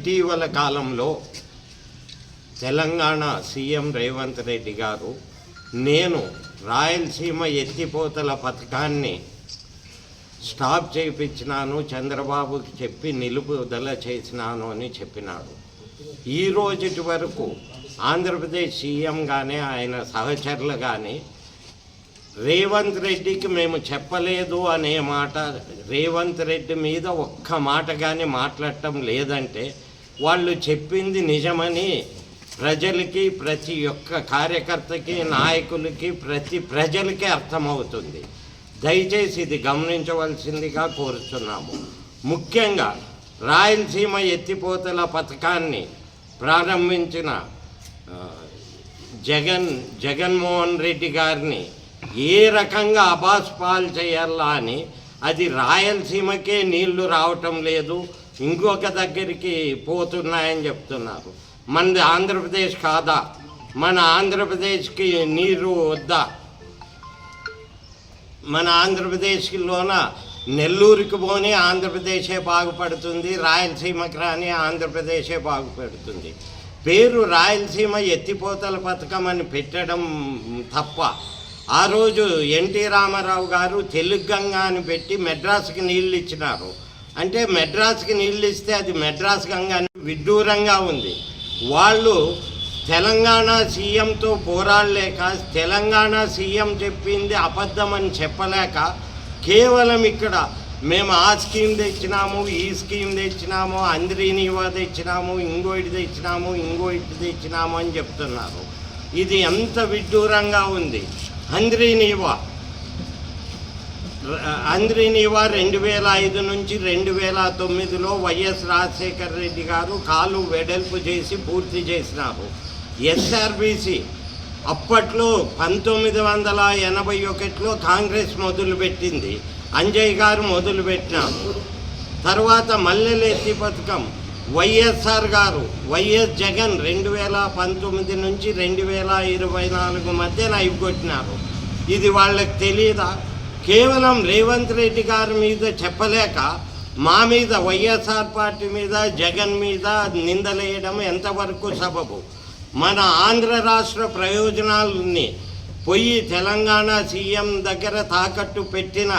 ఇటీవల కాలంలో తెలంగాణ సీఎం రేవంత్ రెడ్డి గారు నేను రాయలసీమ ఎత్తిపోతల పథకాన్ని స్టాప్ చేయించినాను, చంద్రబాబుకి చెప్పి నిలుపుదల చేసినాను అని చెప్పినాడు. ఈ రోజుటి వరకు ఆంధ్రప్రదేశ్ సీఎం కానీ ఆయన సహచరులు కానీ రేవంత్ రెడ్డికి మేము చెప్పలేదు అనే మాట, రేవంత్ రెడ్డి మీద ఒక్క మాట కానీ మాట్లాడటం లేదంటే వాళ్ళు చెప్పింది నిజమని ప్రజలకి, ప్రతి ఒక్క కార్యకర్తకి, నాయకులకి, ప్రజలకి అర్థమవుతుంది. దయచేసి ఇది గమనించవలసిందిగా కోరుతున్నాము. ముఖ్యంగా రాయలసీమ ఎత్తిపోతల పథకాన్ని ప్రారంభించిన జగన్మోహన్ రెడ్డి గారిని ఏ రకంగా అబాస్పాలు చేయాలా అని, అది రాయలసీమకే నీళ్లు రావటం లేదు, ఇంకొక దగ్గరికి పోతున్నాయని చెప్తున్నారు. మనది ఆంధ్రప్రదేశ్ కాదా? మన ఆంధ్రప్రదేశ్కి నీరు వద్దా? మన ఆంధ్రప్రదేశ్లోన నెల్లూరుకి పోని ఆంధ్రప్రదేశే బాగుపడుతుంది, రాయలసీమకి రాని ఆంధ్రప్రదేశే బాగుపడుతుంది. పేరు రాయలసీమ ఎత్తిపోతల పథకం అని పెట్టడం తప్ప, ఆ రోజు ఎన్టీ రామారావు గారు తెలుగు గంగా అని పెట్టి మెడ్రాస్కి నీళ్ళు ఇచ్చినారు. అంటే మెడ్రాస్కి నీళ్ళు ఇస్తే అది మెడ్రాస్ గంగా అని విడ్డూరంగా ఉంది. వాళ్ళు తెలంగాణ సీఎంతో పోరాడలేక, తెలంగాణ సీఎం చెప్పింది అబద్ధమని చెప్పలేక, కేవలం ఇక్కడ మేము ఆ స్కీమ్ తెచ్చినాము, ఈ స్కీమ్ తెచ్చినాము, అంద్రీనీవా తెచ్చినాము, ఇంకోటి తెచ్చినాము అని చెప్తున్నారు. ఇది ఎంత విడ్డూరంగా ఉంది. అంద్రీనీవా 2005 నుంచి 2009లో వైఎస్ రాజశేఖర రెడ్డి గారు కాలు వెడల్పు చేసి పూర్తి చేసినారు. ఎస్ఆర్బీసీ అప్పట్లో 1981లో కాంగ్రెస్ మొదలుపెట్టింది, అంజయ్ గారు మొదలుపెట్టినారు. తర్వాత మల్లెల ఎత్తి పథకం వైఎస్ఆర్ గారు, వైఎస్ జగన్ 2019 నుంచి 2024 మధ్యన అయిపోయినారు. ఇది వాళ్ళకి తెలియదా? కేవలం రేవంత్ రెడ్డి గారి మీద చెప్పలేక మా మీద, వైఎస్ఆర్ పార్టీ మీద, జగన్ మీద నిందలేయడం ఎంతవరకు సబబు? మన ఆంధ్ర రాష్ట్ర ప్రయోజనాలని పోయి తెలంగాణ సీఎం దగ్గర తాకట్టు పెట్టిన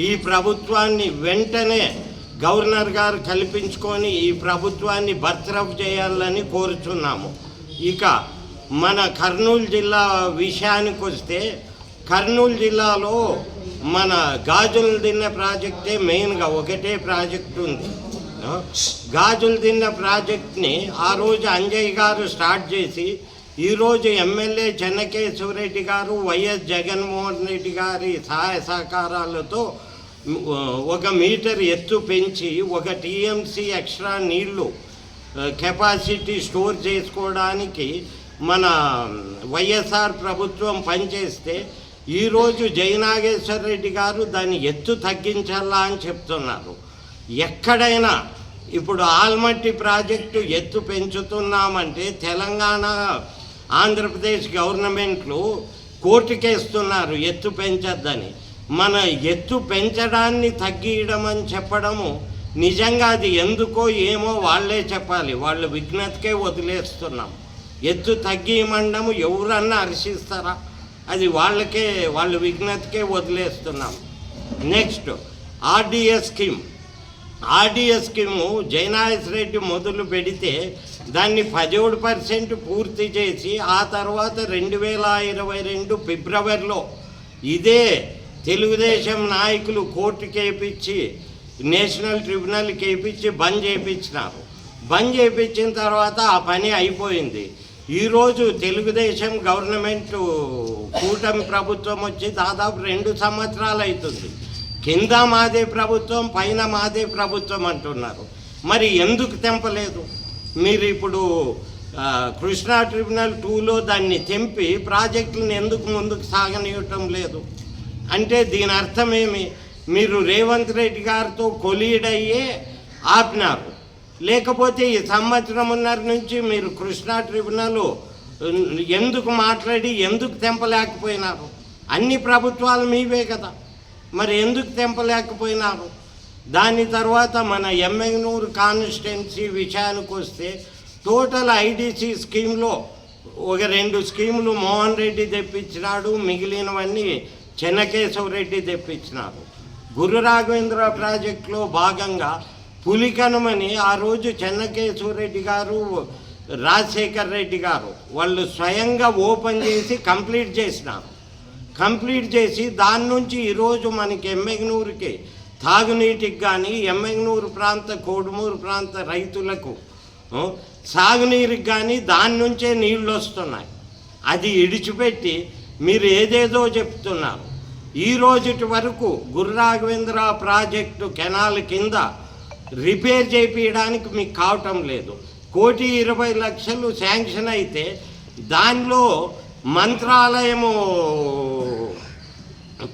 ఈ ప్రభుత్వాన్ని వెంటనే గవర్నర్ గారు కల్పించుకొని ఈ ప్రభుత్వాన్ని బర్తరఫ్ చేయాలని కోరుచున్నాము. ఇక మన కర్నూలు జిల్లా విషయానికి వస్తే, కర్నూలు జిల్లాలో మన గాజుల దిన్నె ప్రాజెక్టే మెయిన్గా ఒకటే ప్రాజెక్ట్ ఉంది. గాజుల దిన్నె ప్రాజెక్ట్ని ఆ రోజు అంజయ్ గారు స్టార్ట్ చేసి, ఈరోజు ఎమ్మెల్యే చెన్నకేశవరెడ్డి గారు, వైఎస్ జగన్మోహన్ రెడ్డి గారి సహాయ సహకారాలతో 1 మీటర్ ఎత్తు పెంచి 1 టీఎంసీ ఎక్స్ట్రా నీళ్లు కెపాసిటీ స్టోర్ చేసుకోవడానికి మన వైఎస్ఆర్ ప్రభుత్వం పనిచేస్తే, ఈరోజు జయనాగేశ్వర రెడ్డి గారు దాన్ని ఎత్తు తగ్గించాలా అని చెప్తున్నారు. ఎక్కడైనా ఇప్పుడు ఆల్మట్టి ప్రాజెక్టు ఎత్తు పెంచుతున్నామంటే తెలంగాణ, ఆంధ్రప్రదేశ్ గవర్నమెంట్లు కోర్టుకేస్తున్నారు ఎత్తు పెంచద్దని. మన ఎత్తు పెంచడాన్ని తగ్గియడం అని చెప్పడము నిజంగా అది ఎందుకో ఏమో వాళ్ళే చెప్పాలి. వాళ్ళ విజ్ఞతకే వదిలేస్తున్నాం. ఎత్తు తగ్గియమండము ఎవరన్నా హర్షిస్తారా? అది వాళ్ళ విజ్ఞతకే వదిలేస్తున్నాం. Next RDS scheme Jayanageswara Reddy మొదలు పెడితే దాన్ని 17% పూర్తి చేసి, ఆ తర్వాత 2022 ఫిబ్రవరిలో ఇదే తెలుగుదేశం నాయకులు కోర్టుకి వేయించి, నేషనల్ ట్రిబ్యునల్కి వేయించి బంద్ చేయించినారు. బంద్ చేయించిన తర్వాత ఆ పని అయిపోయింది. ఈరోజు తెలుగుదేశం గవర్నమెంట్, కూటమి ప్రభుత్వం వచ్చి దాదాపు 2 సంవత్సరాలు అవుతుంది. కింద మాదే ప్రభుత్వం, పైన మాదే ప్రభుత్వం అంటున్నారు. మరి ఎందుకు తెంపలేదు? మీరు ఇప్పుడు కృష్ణా ట్రిబ్యునల్ 2లో దాన్ని తెంపి ప్రాజెక్టులను ఎందుకు ముందుకు సాగనివ్వటం లేదు? అంటే దీని అర్థం ఏమి? మీరు రేవంత్ రెడ్డి గారితో కొలీడ్ అయ్యే ఆపినారు. లేకపోతే ఈ సంవత్సరంన్నర నుంచి మీరు కృష్ణా ట్రిబ్యునల్ ఎందుకు మాట్లాడి ఎందుకు తెంపలేకపోయినారు? అన్ని ప్రభుత్వాలు మీవే కదా, మరి ఎందుకు తెంపలేకపోయినారు? దాని తర్వాత మన ఎమ్మెగ్నూరు కాన్స్టిట్యున్సీ విషయానికి వస్తే టోటల్ ఐడిసి స్కీమ్లో ఒక 2 స్కీములు మోహన్ రెడ్డి తెప్పించినాడు, మిగిలినవన్నీ చెన్నకేశవరెడ్డి తెప్పించినారు. గురు రాఘవేంద్ర ప్రాజెక్టులో భాగంగా పులికనుమని ఆ రోజు చెన్నకేశవరెడ్డి గారు, రాజశేఖర్ రెడ్డి గారు వాళ్ళు స్వయంగా ఓపెన్ చేసి కంప్లీట్ చేసినారు. కంప్లీట్ చేసి దాని నుంచి ఈరోజు మనకి ఎమ్మెగ్నూరుకి తాగునీటికి కానీ ఎమ్మెగ్నూరు ప్రాంత కోడుమూరు ప్రాంత రైతులకు సాగునీరుకి కానీ దాని నుంచే నీళ్ళు వస్తున్నాయి. అది ఇడిచిపెట్టి మీరు ఏదేదో చెప్తున్నారు. ఈ రోజుటి వరకు గురు రాఘవేంద్ర ప్రాజెక్టు కెనాల్ కింద రిపేర్ చేయించడానికి మీకు కావటం లేదు. 1,20,00,000 శాంక్షన్ అయితే దానిలో మంత్రాలయము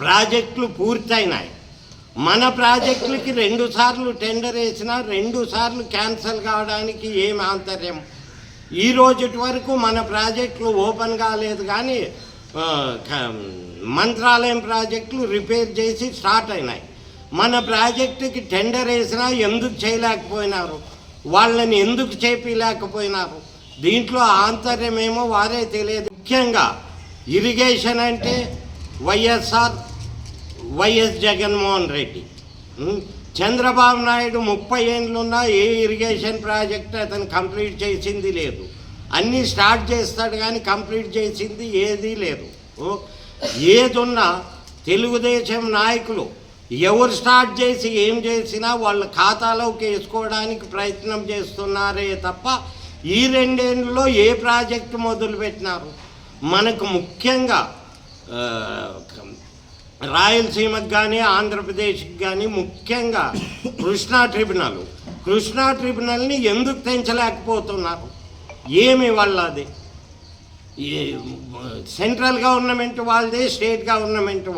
ప్రాజెక్టులు పూర్తయినాయి. మన ప్రాజెక్టులకి 2 సార్లు టెండర్ వేసినా 2 సార్లు క్యాన్సిల్ కావడానికి ఏమి ఆంతర్యం? ఈ రోజుటి వరకు మన ప్రాజెక్టులు ఓపెన్ కాలేదు, కానీ మంత్రాలయం ప్రాజెక్టులు రిపేర్ చేసి స్టార్ట్ అయినాయి. మన ప్రాజెక్టుకి టెండర్ వేసినా ఎందుకు చేయలేకపోయినారు? వాళ్ళని ఎందుకు చేపించలేకపోయినారు? దీంట్లో ఆంతర్యం ఏమో వారే తెలియదు. ముఖ్యంగా ఇరిగేషన్ అంటే వైఎస్ జగన్మోహన్ రెడ్డి, చంద్రబాబు నాయుడు 30 ఏళ్ళున్నా ఏ ఇరిగేషన్ ప్రాజెక్ట్ అతను కంప్లీట్ చేసింది లేదు. అన్నీ స్టార్ట్ చేస్తాడు కానీ కంప్లీట్ చేసింది ఏదీ లేదు. ఏదున్నా తెలుగుదేశం నాయకులు ఎవరు స్టార్ట్ చేసి ఏం చేసినా వాళ్ళ ఖాతాలోకి వేసుకోవడానికి ప్రయత్నం చేస్తున్నారే తప్ప ఈ 2 ఏళ్ళలో ఏ ప్రాజెక్టు మొదలుపెట్టినారు? మనకు ముఖ్యంగా రాయలసీమకు కానీ ఆంధ్రప్రదేశ్కి కానీ ముఖ్యంగా కృష్ణా ట్రిబ్యునల్ని ఎందుకు తెంచలేకపోతున్నారు? ఏమి వాళ్ళది? సెంట్రల్ గవర్నమెంట్ వాళ్ళదే, స్టేట్ గవర్నమెంట్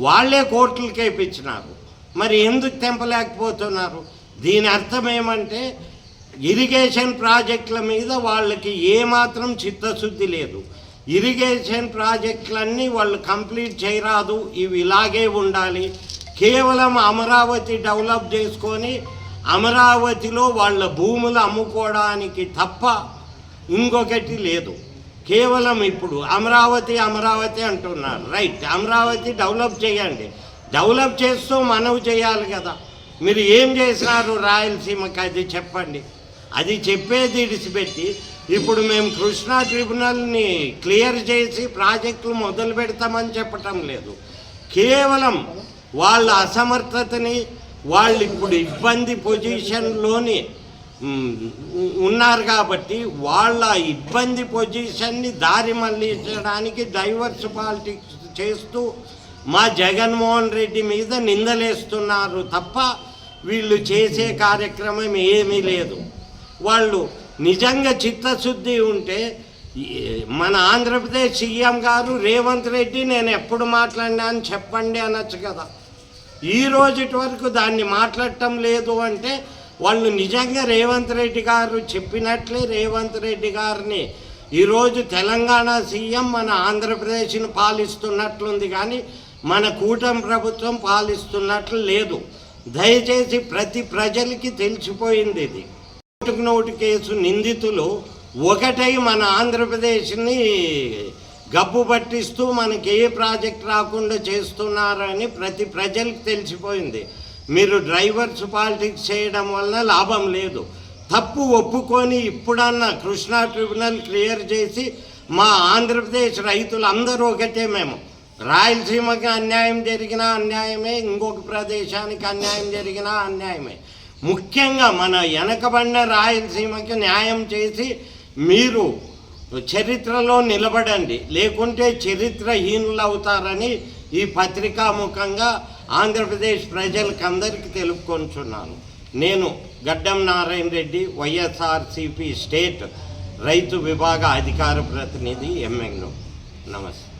వాళ్ళే కోర్టులకి వేయించినారు. మరి ఎందుకు తెంపలేకపోతున్నారు? దీని అర్థం ఏమంటే ఇరిగేషన్ ప్రాజెక్టుల మీద వాళ్ళకి ఏమాత్రం చిత్తశుద్ధి లేదు. ఇరిగేషన్ ప్రాజెక్టులన్నీ వాళ్ళు కంప్లీట్ చేయరాదు, ఇవి ఇలాగే ఉండాలి. కేవలం అమరావతి డెవలప్ చేసుకొని అమరావతిలో వాళ్ళ భూములు అమ్ముకోవడానికి తప్ప ఇంకొకటి లేదు. కేవలం ఇప్పుడు అమరావతి అంటున్నారు. రైట్, అమరావతి డెవలప్ చేయండి, డెవలప్ చేస్తూ మనవి చేయాలి కదా. మీరు ఏం చేసినారు రాయలసీమకి అది చెప్పండి. అది చెప్పేది ఇడిచిపెట్టి ఇప్పుడు మేము కృష్ణా ట్రిబ్యునల్ని క్లియర్ చేసి ప్రాజెక్టులు మొదలు పెడతామని చెప్పటం లేదు. కేవలం వాళ్ళ అసమర్థతని, వాళ్ళు ఇప్పుడు ఇబ్బంది పొజిషన్లోని ఉన్నారు కాబట్టి వాళ్ళ ఇబ్బంది పొజిషన్ని దారి మళ్ళించడానికి డైవర్స్ పాలిటిక్స్ చేస్తూ మా జగన్మోహన్ రెడ్డి మీద నిందలేస్తున్నారు తప్ప వీళ్ళు చేసే కార్యక్రమం ఏమీ లేదు. వాళ్ళు నిజంగా చిత్తశుద్ధి ఉంటే మన ఆంధ్రప్రదేశ్ సీఎం గారు రేవంత్ రెడ్డి నేను ఎప్పుడు మాట్లాడినా అని చెప్పండి అనొచ్చు కదా. ఈ రోజుటి వరకు దాన్ని మాట్లాడటం లేదు అంటే వాళ్ళు నిజంగా రేవంత్ రెడ్డి గారు చెప్పినట్లే రేవంత్ రెడ్డి గారిని ఈరోజు తెలంగాణ సీఎం మన ఆంధ్రప్రదేశ్ని పాలిస్తున్నట్లుంది, కానీ మన కూటమి ప్రభుత్వం పాలిస్తున్నట్లు లేదు. దయచేసి ప్రతి ప్రజలకి తెలిసిపోయింది ఇది. నోటు కేసు నిందితులు ఒకటై మన ఆంధ్రప్రదేశ్ని గబ్బు పట్టిస్తూ మనకి ఏ ప్రాజెక్ట్ రాకుండా చేస్తున్నారని ప్రతి ప్రజలకు తెలిసిపోయింది. మీరు డ్రైవర్స్ పాలిటిక్స్ చేయడం వల్ల లాభం లేదు. తప్పు ఒప్పుకొని ఇప్పుడన్నా కృష్ణా ట్రిబ్యునల్ క్లియర్ చేసి మా ఆంధ్రప్రదేశ్ రైతులు అందరూ ఒకటే. మేము రాయలసీమకి అన్యాయం జరిగినా అన్యాయమే, ఇంకొక ప్రదేశానికి అన్యాయం జరిగినా అన్యాయమే. ముఖ్యంగా మన వెనకబడిన రాయలసీమకి న్యాయం చేసి మీరు చరిత్రలో నిలబడండి, లేకుంటే చరిత్రహీనులు అవుతారని ఈ పత్రికాముఖంగా ఆంధ్రప్రదేశ్ ప్రజలకు అందరికీ తెలుపుకొంటున్నాను. నేను గడ్డం నారాయణ రెడ్డి, వైఎస్ఆర్సీపీ స్టేట్ రైతు విభాగ అధికార ప్రతినిధి, ఎమ్మెగ్నూరు. నమస్తే.